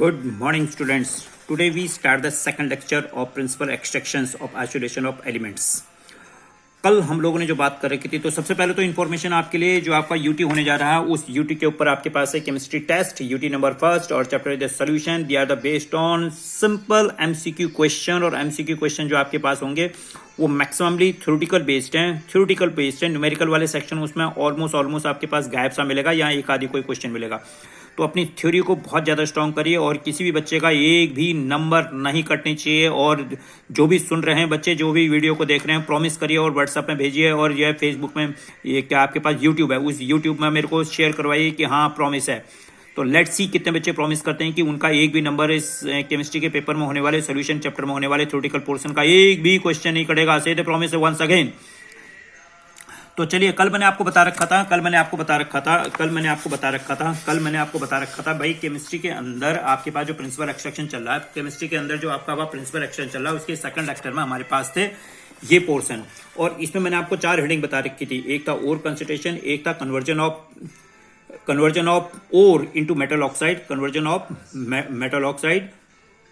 Good morning, students. Today we start the second lecture of principal extractions of isolation of elements. कल हम लोगों ने जो बात कर रखी थी, तो सबसे पहले तो इन्फॉर्मेशन आपके लिए जो आपका यूटी होने जा रहा है, उस यूटी के ऊपर आपके पास है chemistry test, UT number first और chapter the solution. They are the based on simple MCQ question, और एमसीक्यू क्वेश्चन जो आपके पास होंगे वो मैक्सिममली थ्योरेटिकल बेस्ड हैं. न्यूमेरिकल वाले सेक्शन उसमें ऑलमोस्ट आपके पास गायब सा मिलेगा या एक आदि कोई क्वेश्चन मिलेगा. तो अपनी थ्योरी को बहुत ज़्यादा स्ट्रांग करिए और किसी भी बच्चे का एक भी नंबर नहीं कटनी चाहिए. और जो भी सुन रहे हैं बच्चे, जो भी वीडियो को देख रहे हैं, प्रॉमिस करिए और व्हाट्सएप में भेजिए, और यह फेसबुक में, ये क्या आपके पास यूट्यूब है, उस यूट्यूब में मेरे को शेयर करवाइए कि हाँ प्रॉमिस है. तो लेट्स सी कितने बच्चे प्रॉमिस करते हैं कि उनका एक भी नंबर इस केमिस्ट्री के पेपर में होने वाले, सोल्यूशन चैप्टर में होने वाले थ्योरेटिकल पोर्शन का एक भी क्वेश्चन नहीं कटेगा. से द प्रॉमिस वंस अगेन. तो चलिए, कल मैंने आपको बता रखा था भाई, केमिस्ट्री के अंदर आपके पास जो प्रिंसिपल एक्सट्रैक्शन चल रहा है, केमिस्ट्री के अंदर जो आपका प्रिंसिपल एक्सट्रैक्शन चल रहा है, उसके सेकंड लेक्चर में हमारे पास थे ये पोर्शन. और इसमें मैंने आपको 4 हेडिंग बता रखी थी. एक था ओर कंसंट्रेशन, एक था conversion of ore into metal oxide,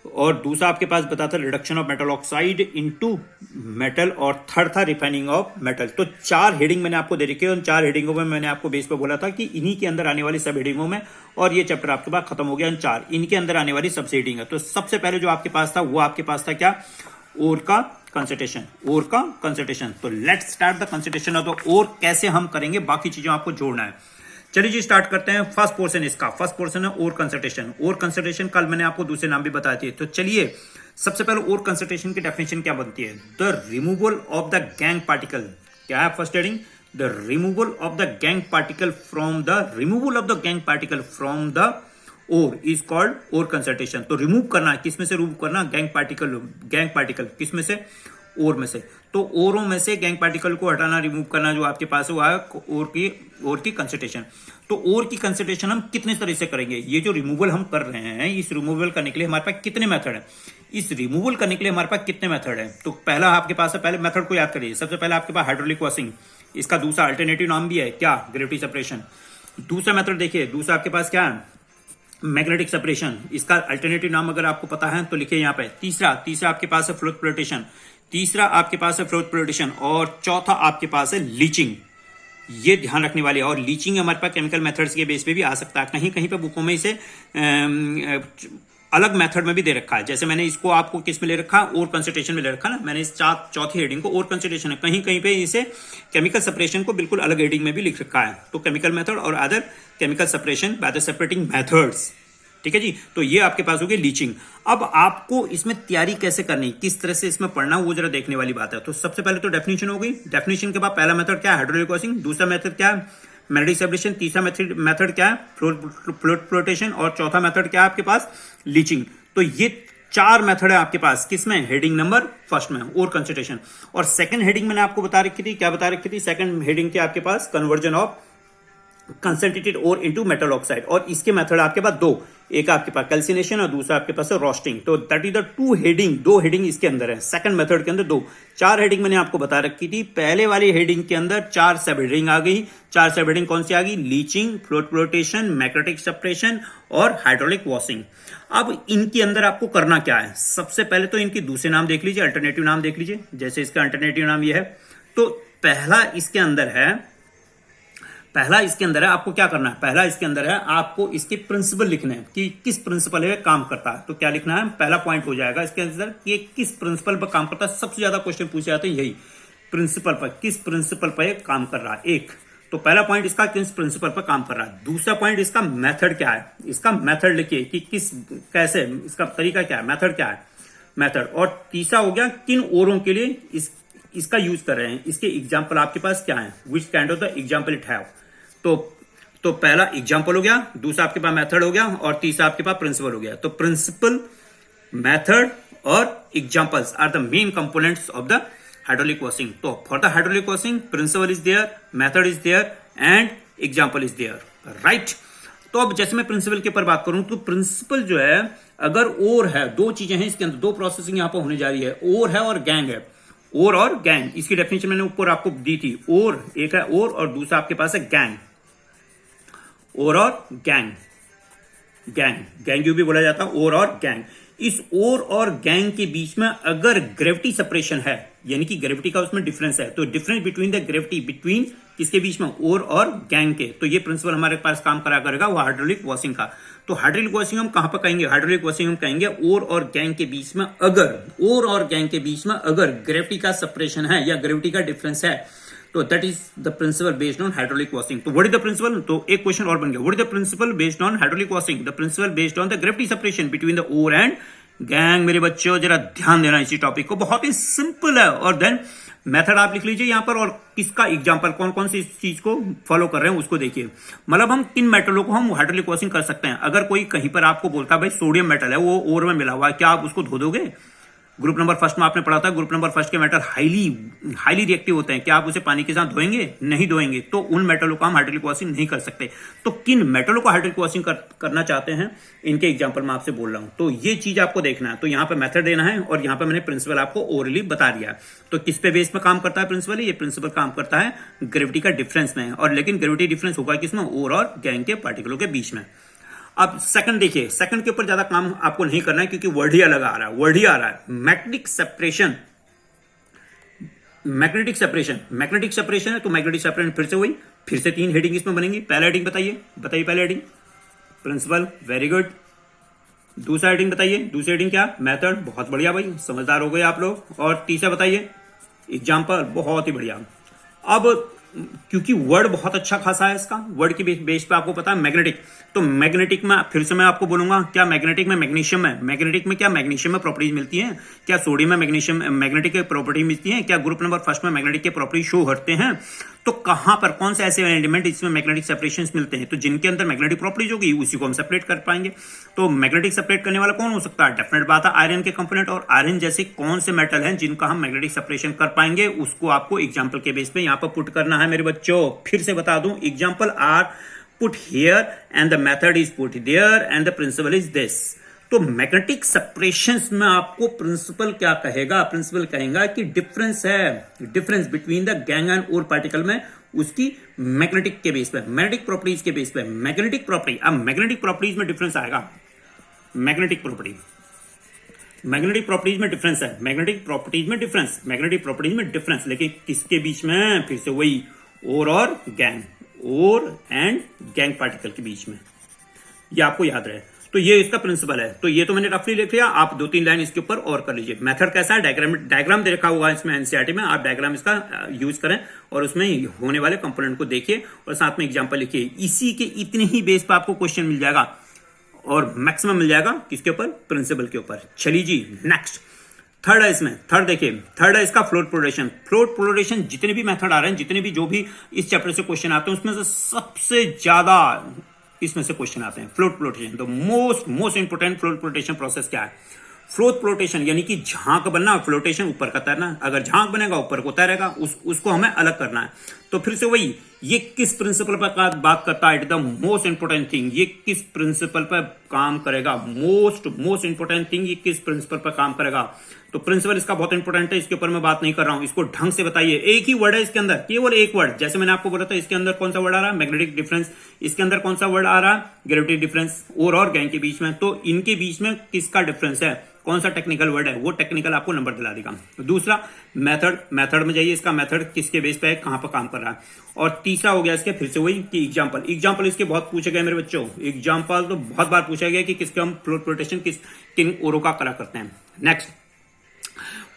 और दूसरा आपके पास बता था reduction of metal oxide into metal, और थर्ड था रिफाइनिंग ऑफ मेटल. तो 4 हेडिंग मैंने आपको दे रखी है. उन 4 हेडिंगों में मैंने आपको बेस पे बोला था कि इन्हीं के अंदर आने वाली सब हेडिंगों में, और ये चैप्टर आपके पास खत्म हो गया. इन 4 इनके अंदर आने वाली सबसे हेडिंग है. तो सबसे पहले जो आपके पास था वो आपके पास था क्या? ओर का कंसंट्रेशन. तो let's start the concentration of the ore. कैसे हम करेंगे, बाकी चीजों आपको जोड़ना है. चलिए जी, स्टार्ट करते हैं. फर्स्ट पोर्शन है ओर कंसंट्रेशन. कल मैंने आपको दूसरे नाम भी बताए थे. तो चलिए, सबसे पहले ओर कंसंट्रेशन की डेफिनेशन क्या बनती है? The removal of the gangue particle. क्या है first heading? The removal of the gangue particle from the ore is called ore concentration. तो रिमूव करना, किसमें से रिमूव करना? गैंग पार्टिकल किसमें से? ओर में से. तो ओरों में से गैंग पार्टिकल को हटाना, रिमूव करना जो आपके पास है वो है ओर की कंसंट्रेशन. तो ओर की कंसंट्रेशन हम कितने तरह से करेंगे? ये जो रिमूवल हम कर रहे हैं, इस रिमूवल करने के लिए हमारे पास कितने मेथड है? तो पहला आपके पास है, पहले मेथड को याद करिए. सबसे पहले आपके पास हाइड्रोलिक वॉशिंग, इसका दूसरा अल्टरनेटिव नाम भी है क्या? Gravity separation. दूसरा मेथड देखिए, दूसरा आपके पास क्या है? Magnetic separation. इसका अल्टरनेटिव नाम अगर आपको पता है तो लिखिए यहाँ पे. तीसरा आपके पास है फ्लोट प्लोटेशन. और चौथा आपके पास है लीचिंग. ये ध्यान रखने वाले. और लीचिंग हमारे पास केमिकल मेथड्स के बेस पे भी आ सकता है. कहीं कहीं पे बुकों में इसे अलग मेथड में भी दे रखा है. जैसे मैंने इसको आपको किस में ले रखा? ओर कंसंट्रेशन में ले रखा ना. मैंने इस चौथी हेडिंग को ओर कंसंट्रेशन है. कहीं कहीं पे इसे केमिकल सेपरेशन को बिल्कुल अलग हेडिंग में भी लिख रखा है. तो केमिकल मेथड और other chemical separation by the separating methods. ठीक है जी. तो ये आपके पास हो गई लीचिंग. अब आपको इसमें तैयारी कैसे करनी, किस तरह से इसमें पढ़ना, वो जरा देखने वाली बात है. तो सबसे पहले तो डेफिनेशन हो गई. डेफिनेशन के बाद पहला मेथड क्या है? Hydraulic washing. दूसरा मेथड क्या है? Magnetic separation. तीसरा मेथड क्या है? Float flotation. और चौथा मेथड क्या है आपके पास? लीचिंग. तो ये 4 मेथड है आपके पास. किसमें? हेडिंग नंबर फर्स्ट में, ओर कंसंट्रेशन. और सेकंड हेडिंग मैंने आपको बता रखी थी. क्या बता रखी थी? सेकंड हेडिंग के आपके पास conversion of concentrated ore into metal oxide. और इसके मेथड आपके पास 2. एक आपके पास कैल्सिनेशन और दूसरा आपके पास है रोस्टिंग. तो दैट इज द 2 हेडिंग इसके अंदर है. सेकंड मेथड के अंदर 2. 4 हेडिंग मैंने आपको बता रखी थी. पहले वाली हेडिंग के अंदर 4 सब हेडिंग आ गई. 4 सब हेडिंग कौन सी आ गई? Leaching, float flotation, magnetic separation और हाइड्रोलिक वॉशिंग. अब इनके अंदर आपको करना क्या है? सबसे पहले तो इनकी दूसरे नाम देख लीजिए, अल्टरनेटिव नाम देख लीजिए. जैसे इसका अल्टरनेटिव नाम ये है. तो पहला इसके अंदर है, आपको क्या करना है? पहला इसके अंदर है, आपको इसके प्रिंसिपल लिखने हैं कि किस प्रिंसिपल है काम करता है. तो क्या लिखना है? पहला पॉइंट हो जाएगा इसके अंदर कि किस प्रिंसिपल पर काम करता है. सबसे ज्यादा क्वेश्चन पूछे जाते हैं यही, प्रिंसिपल पर, किस प्रिंसिपल पर काम कर रहा है. एक तो पहला पॉइंट इसका किस प्रिंसिपल पर काम कर रहा है. दूसरा पॉइंट इसका मेथड क्या है. इसका मेथड लिखिए कि कैसे, इसका तरीका क्या है, मेथड क्या है, मेथड. और तीसरा हो गया किन ओरों के लिए इसका यूज कर रहे हैं. इसके एग्जाम्पल आपके पास क्या है? Which kind of the example it have. तो पहला एग्जाम्पल हो गया, दूसरा आपके पास मेथड हो गया, और तीसरा आपके पास प्रिंसिपल हो गया. तो प्रिंसिपल, मेथड और examples are the main components of the hydraulic washing. तो for the hydraulic washing principle is there, method is there and example is there. Right. तो अब जैसे मैं प्रिंसिपल के ऊपर बात करूं, तो प्रिंसिपल जो है, अगर ओर है, 2 चीजें हैं इसके अंदर, 2 प्रोसेसिंग यहां पर होने जा रही है. ओर है और गैंग है. ओर और गैंग, इसकी डेफिनेशन मैंने ऊपर आपको दी थी. ओर, एक है ओर और दूसरा आपके पास है गैंग. ओर और गैंग. गैंग, गैंग यू भी बोला जाता है, और गैंग। इस और गैंग के बीच में अगर ग्रेविटी सेपरेशन है, यानी कि ग्रेविटी का उसमें डिफरेंस है, तो difference between the gravity between किसके बीच में, और गैंग के, तो ये प्रिंसिपल हमारे पास काम करा करेगा वो हाइड्रोलिक वॉशिंग का। तो हाइड्रोलिक वॉशिंग हम कहां पर कहेंगे, हाइड्रोलिक वॉशिंग हम कहेंगे और गैंग के बीच में अगर और गैंग के बीच में अगर ग्रेविटी का सेपरेशन है या ग्रेविटी का डिफरेंस है, तो that is the principle based on hydraulic washing. तो व्हाट इज द प्रिंसिपल, तो एक क्वेश्चन और बन गया, what is the principle based on hydraulic washing, the principle based on the gravity separation between the ore and gangue. मेरे बच्चों जरा ध्यान देना इसी टॉपिक को, बहुत ही सिंपल है। और देन मेथड आप लिख लीजिए यहां पर, और किसका एग्जांपल, कौन कौन सी चीज को फॉलो कर रहे हैं उसको देखिए। मतलब हम किन मेटलों को हम हाइड्रोलिक वॉशिंग कर सकते हैं। अगर कोई कहीं पर आपको बोलता है भाई सोडियम मेटल है वो ओर में मिला हुआ है, क्या आप उसको धो दोगे? ग्रुप नंबर फर्स्ट में आपने पढ़ा था, ग्रुप नंबर फर्स्ट के मेटल हाईली रिएक्टिव होते हैं, क्या आप उसे पानी के साथ धोएंगे? नहीं धोएंगे। तो उन मेटलों को हम हाइड्रोलिक वॉशिंग नहीं कर सकते। तो किन मेटलों को हाइड्रोलिक वॉशिंग करना चाहते हैं, इनके एग्जांपल मैं आपसे बोल रहा हूं। तो ये चीज आपको देखना है। तो यहां पे मेथड देना है, और यहां पे मैंने प्रिंसिपल आपको ओरली बता दिया। तो किस पे बेस में काम करता है प्रिंसिपल? ये प्रिंसिपल काम करता है ग्रेविटी का डिफरेंस में, और लेकिन ग्रेविटी डिफरेंस होगा किसमें, और गैंग के पार्टिकलों के बीच में। अब सेकंड देखिए, सेकंड के ऊपर ज्यादा काम आपको नहीं करना है क्योंकि वर्ड ही अलग आ रहा है, वर्ड ही आ रहा है। Magnetic separation, magnetic separation, magnetic separation है। तो मैग्नेटिक सेपरेशन फिर से 3 हेडिंग इसमें बनेंगी। पहला हेडिंग बताइए पहला हेडिंग प्रिंसिपल, वेरी गुड। दूसरा हेडिंग बताइए, दूसरी हेडिंग क्या, मेथड, बहुत बढ़िया भाई, समझदार हो गए आप लोग। और तीसरा बताइए एग्जाम्पल, बहुत ही बढ़िया। अब क्योंकि वर्ड बहुत अच्छा खासा है, इसका वर्ड के बेस पे आपको पता है मैग्नेटिक। तो मैग्नेटिक में फिर से मैं आपको बोलूंगा, क्या मैग्नेटिक में मैग्नीशियम है, मैग्नेटिक में क्या मैग्नीशियम में प्रॉपर्टीज मिलती हैं, क्या सोडियम में मैग्नीशियम मैग्नेटिक के प्रॉपर्टी मिलती है, क्या ग्रुप नंबर फर्स्ट में मैग्नेटिक के प्रॉपर्टी शो करते हैं? तो कहां पर कौन से ऐसे एलिमेंट इसमें मैग्नेटिक सेपरेशन मिलते हैं, तो जिनके अंदर मैग्नेटिक प्रॉपर्टीज होगी उसी को हम सेपरेट कर पाएंगे। तो मैग्नेटिक सेपरेट करने वाला कौन हो सकता है? डेफिनेट बात है आयरन के कंपोनेंट। और आयरन जैसे कौन से मेटल हैं जिनका हम मैग्नेटिक सेपरेशन कर पाएंगे, उसको आपको एग्जाम्पल के बेस पे यहां पर पुट करना है मेरे बच्चों। फिर से बता दूं, example are put here and the method is put there and the principle is this. तो मैग्नेटिक सेपरेशंस में आपको प्रिंसिपल क्या कहेगा? प्रिंसिपल कहेगा कि डिफरेंस है, difference between the gangue and ore particle में उसकी मैग्नेटिक के बेस पे, मैग्नेटिक प्रॉपर्टीज के बेस पे, मैग्नेटिक प्रॉपर्टी। अब मैग्नेटिक प्रॉपर्टीज में डिफरेंस आएगा, मैग्नेटिक प्रॉपर्टी, मैग्नेटिक प्रॉपर्टीज में डिफरेंस है, मैग्नेटिक प्रॉपर्टीज में डिफरेंस, मैग्नेटिक प्रॉपर्टीज में डिफरेंस, लेकिन किसके बीच में? फिर से वही और गैंग, और एंड गैंग पार्टिकल के बीच में। ये आपको याद रहे। तो ये इसका प्रिंसिपल है। तो ये तो मैंने रफली लिख लिया, आप 2-3 लाइन इसके ऊपर और कर लीजिए। मेथड कैसा है, डायग्राम दे रखा हुआ है इसमें एनसीईआरटी में, आप डायग्राम इसका यूज करें और उसमें होने वाले कंपोनेंट को देखिए और साथ में एग्जांपल लिखिए। इसी के इतने ही बेस पर आपको क्वेश्चन मिल जाएगा, और मैक्सिमम मिल जाएगा किसके ऊपर? प्रिंसिपल के ऊपर। चलिए जी नेक्स्ट, थर्ड है इसमें, थर्ड देखिए, थर्ड है इसका फ्लोट फ्लोटेशन। फ्लोट फ्लोटेशन जितने भी मेथड आ रहे हैं, जितने भी जो भी इस चैप्टर से क्वेश्चन आते हैं, उसमें से सबसे ज्यादा इसमें से क्वेश्चन आते हैं फ्लोट फ्लोटेशन। तो most important float flotation process क्या है? फ्लोट फ्लोटेशन यानी कि झांक बनना, फ्लोटेशन ऊपर का तैरना। अगर झांक बनेगा ऊपर को तैरेगा, उसको हमें अलग करना है। तो फिर से वही, ये किस प्रिंसिपल पर बात करता है? It the most important thing, ये किस प्रिंसिपल पर काम करेगा? मोस्ट इंपोर्टेंट थिंग, ये किस प्रिंसिपल पर काम करेगा? तो प्रिंसिपल इसका बहुत इंपोर्टेंट है, इसके ऊपर मैं बात नहीं कर रहा हूं। इसको ढंग से बताइए। एक ही वर्ड है इसके अंदर, केवल एक वर्ड। जैसे मैंने आपको बोला था, इसके अंदर कौन सा वर्ड आ रहा है? Magnetic difference. इसके अंदर कौन सा वर्ड आ रहा है? Gravity difference. और गैंग के बीच में, तो इनके बीच में किसका डिफरेंस है? कौन सा टेक्निकल वर्ड है? वो टेक्निकल आपको नंबर दिला देगा। तो दूसरा मेथड, मेथड में जाइए, इसका मेथड किसके बेस पे है, कहां पर काम कर रहा है। और तीसरा हो गया इसके फिर से वही कि एग्जांपल, एग्जांपल इसके बहुत पूछे गए मेरे बच्चों। एग्जांपल तो बहुत बार पूछा गया कि किसके हम फ्लोट फ्लोटेशन किन ओरों का करा करते हैं। नेक्स्ट,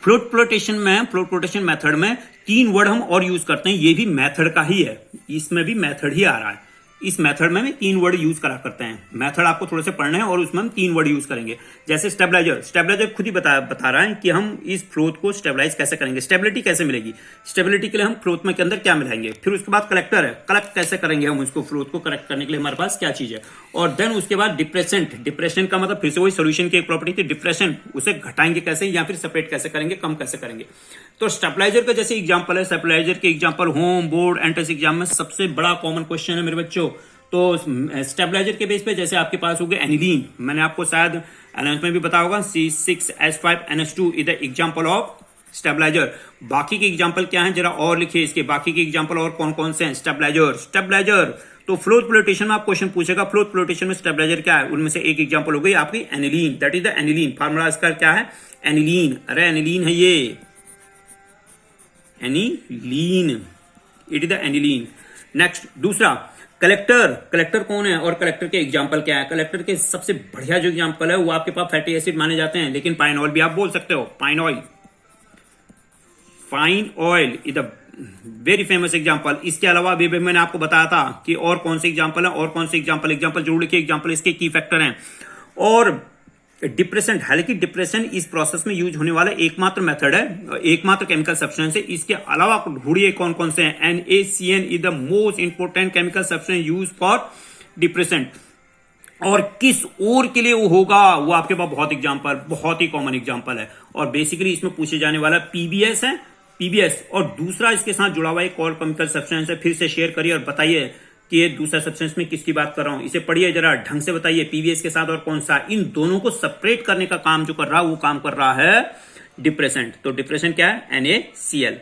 फ्लोट फ्लोटेशन में, फ्लोट फ्लोटेशन मेथड में 3 वर्ड हम और यूज करते हैं। ये भी मेथड का ही है, इसमें भी मेथड ही आ रहा है। इस मेथड में 3 वर्ड यूज करा करते हैं। मेथड आपको थोड़े से पढ़ने हैं और उसमें हम 3 वर्ड यूज करेंगे। जैसे स्टेबलाइजर, स्टेबलाइजर खुद ही बता रहा है कि हम इस फ्लोट को स्टेबलाइज कैसे करेंगे, स्टेबिलिटी कैसे मिलेगी। स्टेबिलिटी के लिए हम फ्लोट में के अंदर क्या मिलाएंगे। फिर उसके बाद कलेक्टर है, कलेक्ट कैसे करेंगे हम इसको, फ्लोट को करेक्ट करने के लिए हमारे पास क्या चीज है। और देन उसके बाद डिप्रेसेंट, डिप्रेशन का मतलब फिर से वही सोल्यूशन की एक प्रॉपर्टी थी डिप्रेशन, उसे घटाएंगे कैसे या फिर सेपरेट कैसे करेंगे, कम कैसे करेंगे। तो स्टेबलाइजर का जैसे एग्जाम्पल है, स्टेबलाइजर के example home, board, entrance exam में सबसे बड़ा कॉमन क्वेश्चन है मेरे बच्चों। तो स्टेबलाइजर के बेस पे जैसे आपके पास हो गया एनिलीन, मैंने आपको शायद अनाउंस में भी बताया होगा, C6H5NH2 is the example of stabiliser. बाकी के एग्जांपल क्या हैं जरा और लिखिए इसके, बाकी के एग्जांपल और कौन कौन से हैं। स्टेबलाइजर, स्टेबलाइजर तो फ्लोर फ्लोटेशन में आप क्वेश्चन पूछेगा फ्लोर फ्लोटेशन में स्टेबलाइजर क्या है, उनमें से एक एग्जांपल हो गई आपकी aniline, that is the aniline. Formula इसका क्या है, एनिलीन, अरे एनिलीन है ये, aniline, it is the aniline. Next दूसरा कलेक्टर, कलेक्टर कौन है और कलेक्टर के एग्जांपल क्या है। कलेक्टर के सबसे बढ़िया जो एग्जांपल है वो आपके पास फैटी एसिड माने जाते हैं, लेकिन पाइन ऑयल भी आप बोल सकते हो, pine oil, pine oil is the very famous example. इसके अलावा भी मैंने आपको बताया था कि और कौन से एग्जांपल है, और कौन से एग्जांपल जरूर लिखिए, एग्जांपल इसके की फैक्टर हैं। और डिप्रेशन, हालांकि डिप्रेशन इस प्रोसेस में यूज होने वाला एकमात्र मेथड है, एकमात्र केमिकल सब्सटेंस है। इसके अलावा आप ढूंढिए कौन कौन से हैं। NaCN is the most important chemical substance use for depression, और किस और के लिए वो होगा वो आपके पास बहुत एग्जांपल, बहुत ही कॉमन एग्जांपल है। और बेसिकली इसमें पूछे जाने वाला PBS है, PBS, और दूसरा इसके साथ जुड़ा हुआ एक और केमिकल सब्सटेंस है। फिर से शेयर करिए और बताइए कि ये दूसरा सब्सटेंस में किसकी बात कर रहा हूं, इसे पढ़िए जरा ढंग से बताइए, PBS के साथ और कौन सा। इन दोनों को सेपरेट करने का काम जो कर रहा है वो काम कर रहा है डिप्रेसेंट। तो डिप्रेसेंट क्या है, NaCl,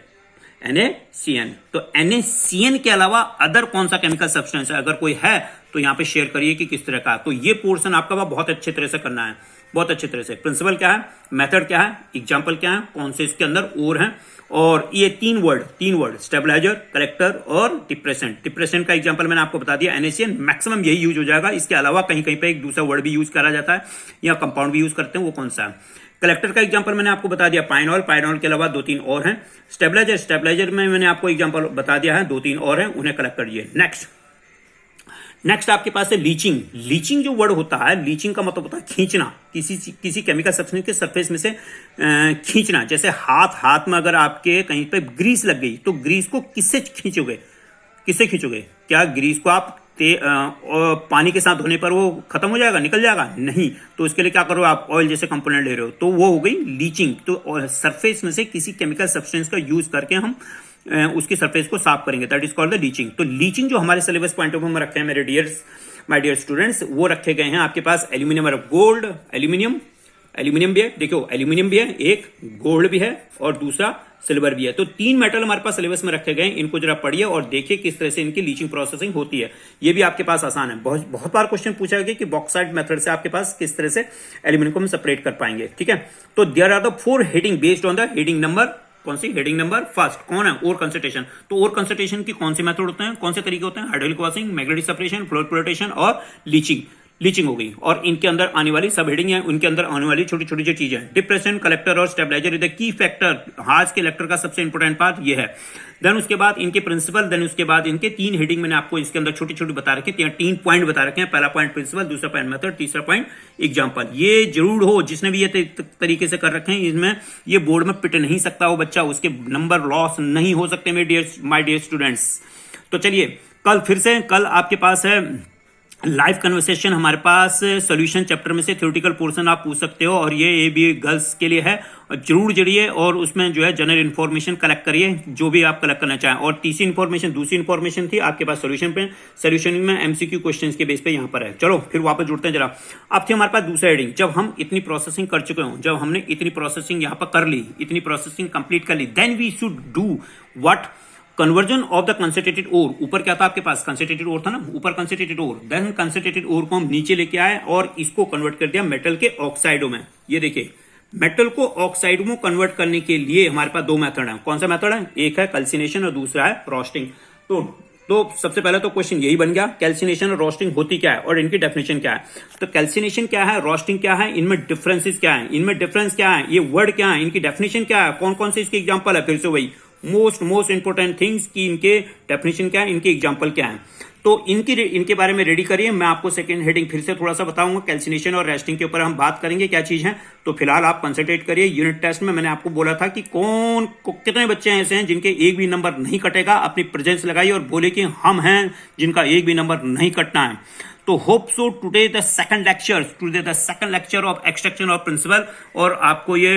NaCN। तो NaCN के अलावा अदर कौन सा केमिकल सब्सटेंस है, अगर कोई है तो यहां पे शेयर करिए कि किस तरह का। तो ये पोर्शन आपका बहुत अच्छे तरह से करना है, बहुत अच्छे तरह से। प्रिंसिपल क्या है, मेथड क्या है, एग्जांपल क्या है, कौन से इसके अंदर और हैं, और ये तीन वर्ड स्टेबलाइजर, कलेक्टर और डिप्रेसेंट। डिप्रेसेंट का एग्जांपल मैंने आपको बता दिया, NaCN, मैक्सिमम यही यूज हो जाएगा। इसके अलावा कहीं कहीं पे एक दूसरा वर्ड भी यूज करा जाता है या कंपाउंड भी यूज करते हैं, वो कौन सा है। कलेक्टर का एग्जांपल मैंने आपको बता दिया, पाइन ऑयल, पाइन ऑयल के अलावा 2-3 और हैं। स्टेबलाइजर, स्टेबलाइजर में मैंने आपको एग्जांपल बता दिया है, 2-3 और हैं, उन्हें कलेक्ट करिए। नेक्स्ट आपके पास है लीचिंग। लीचिंग जो वर्ड होता है, लीचिंग का मतलब होता है खींचना, किसी केमिकल सब्सटेंस के सरफेस में से खींचना। जैसे हाथ में अगर आपके कहीं पे ग्रीस लग गई तो ग्रीस को किससे खींचोगे, किससे खींचोगे? क्या ग्रीस को आप पानी के साथ धोने पर वो खत्म हो जाएगा, निकल जाएगा? नहीं। तो इसके लिए क्या करो, आप ऑयल जैसे कंपोनेंट ले रहे हो, तो वो हो गई लीचिंग। तो सरफेस में से किसी केमिकल सब्सटेंस का यूज करके हम उसकी सरफेस को साफ करेंगे, that is called the leaching. तो लीचिंग जो हमारे सिलेबस पॉइंट ऑफ व्यू में रखे हैं मेरे माय डियर स्टूडेंट्स, वो रखे गए हैं आपके पास एल्यूमिनियम और गोल्ड, एल्यूमिनियम भी है, देखो एल्यूमिनियम भी है एक, गोल्ड भी है और दूसरा सिल्वर भी है। तो 3 मेटल हमारे पास सिलेबस में रखे गए हैं, इनको जरा पढ़िए और देखिए किस तरह से इनकी लीचिंग प्रोसेसिंग होती है। ये भी आपके पास आसान है, बहुत बार क्वेश्चन पूछा गया कि बॉक्साइट मेथड से आपके पास किस तरह से एल्यूमिनियम को हम सेपरेट कर पाएंगे, ठीक है। तो there are the 4 heading based on the heading number, कौन सी हेडिंग नंबर फर्स्ट, कौन है, ओर कंसंट्रेशन। तो ओर कंसंट्रेशन की कौन से मेथड होते हैं, कौन से तरीके होते हैं, hydraulic washing, magnetic separation, floor flotation और लीचिंग हो गई। और इनके अंदर आने वाली सब हेडिंग है, उनके अंदर आने वाली छोटी छोटी जो चीजें, डिप्रेशन, कलेक्टर और stabiliser is the key factor. आज के लेक्चर का सबसे इंपॉर्टेंट पार्ट ये है। देन उसके बाद इनके प्रिंसिपल, देन उसके बाद इनके 3 हेडिंग मैंने आपको इसके अंदर छोटी छोटी बता रखे, 3 पॉइंट बता रखे हैं। पहला पॉइंट प्रिंसिपल, दूसरा पॉइंट मेथड, तीसरा पॉइंट एग्जांपल। ये जरूर हो, जिसने भी ये तरीके से कर रखे हैं, इसमें ये बोर्ड में पिट नहीं सकता वो बच्चा, उसके नंबर लॉस नहीं हो सकते मेरे माय डियर स्टूडेंट्स। तो चलिए कल फिर से, कल आपके पास है लाइव कन्वर्सेशन, हमारे पास सॉल्यूशन चैप्टर में से थ्योरेटिकल पोर्शन आप पूछ सकते हो, और ये भी गर्ल्स के लिए है। जरूर जुड़िए और उसमें जो है जनरल इन्फॉर्मेशन कलेक्ट करिए, जो भी आप कलेक्ट करना चाहें। और तीसरी इन्फॉर्मेशन, दूसरी इन्फॉर्मेशन थी आपके पास सॉल्यूशन पे, सॉल्यूशन में MCQ क्वेश्चंस के बेस पे यहाँ पर है। चलो फिर वापस जुड़ते हैं जरा। अब थी हमारे पास दूसरा हेडिंग, जब हम इतनी प्रोसेसिंग कर चुके हों, जब हमने इतनी प्रोसेसिंग यहाँ पर कर ली, इतनी प्रोसेसिंग कंप्लीट कर ली, then we should do what, conversion of the concentrated ore. ऊपर क्या था आपके पास, कंसेंट्रेटेड ओर था ना, ऊपर concentrated ore, then concentrated ore को हम नीचे लेके आए और इसको कन्वर्ट कर दिया मेटल के ऑक्साइडों में। ये देखिए, मेटल को ऑक्साइड में कन्वर्ट करने के लिए हमारे पास 2 मेथड है। कौन सा मेथड है, एक है कैल्सिनेशन और दूसरा है रोस्टिंग। तो सबसे पहले तो क्वेश्चन यही बन गया, कैल्सिनेशन और रोस्टिंग होती क्या है और इनकी डेफिनेशन क्या है। तो कैल्सिनेशन क्या है, रोस्टिंग क्या है, इनमें डिफरेंसेस क्या है, इनमें डिफरेंस क्या है, ये वर्ड क्या है, इनकी डेफिनेशन क्या है, कौन कौन से इसके एग्जांपल है। फिर से वही मोस्ट इंपोर्टेंट थिंग्स की इनके डेफिनेशन क्या है, इनके एग्जांपल क्या है। तो इनके बारे में रेडी करिए। मैं आपको सेकंड हेडिंग फिर से थोड़ा सा बताऊंगा, कैल्सिनेशन और रेस्टिंग के ऊपर हम बात करेंगे क्या चीज है। तो फिलहाल आप कंसंट्रेट करिए। यूनिट टेस्ट में मैंने आपको बोला था कि कितने बच्चे ऐसे हैं जिनके एक भी नंबर नहीं कटेगा, अपनी प्रेजेंस लगाइए और बोले कि हम हैं जिनका एक भी नंबर नहीं कटना है। तो hope so today the second lecture of extraction of principle, और आपको ये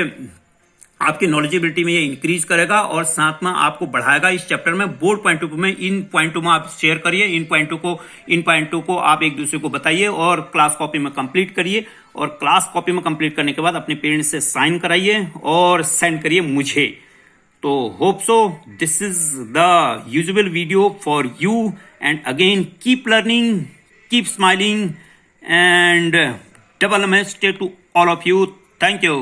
आपकी नॉलेजेबिलिटी में ये इंक्रीज करेगा और साथ में आपको बढ़ाएगा इस चैप्टर में। बोर्ड पॉइंट ऑफ व्यू में इन पॉइंटों में आप शेयर करिए, इन पॉइंटों को आप एक दूसरे को बताइए और क्लास कॉपी में कंप्लीट करिए। और क्लास कॉपी में कंप्लीट करने के बाद अपने पेरेंट्स से साइन कराइए और सेंड करिए मुझे। तो hope so this is the usual video for you, and again keep learning, keep smiling, and double namaste to all of you. Thank you.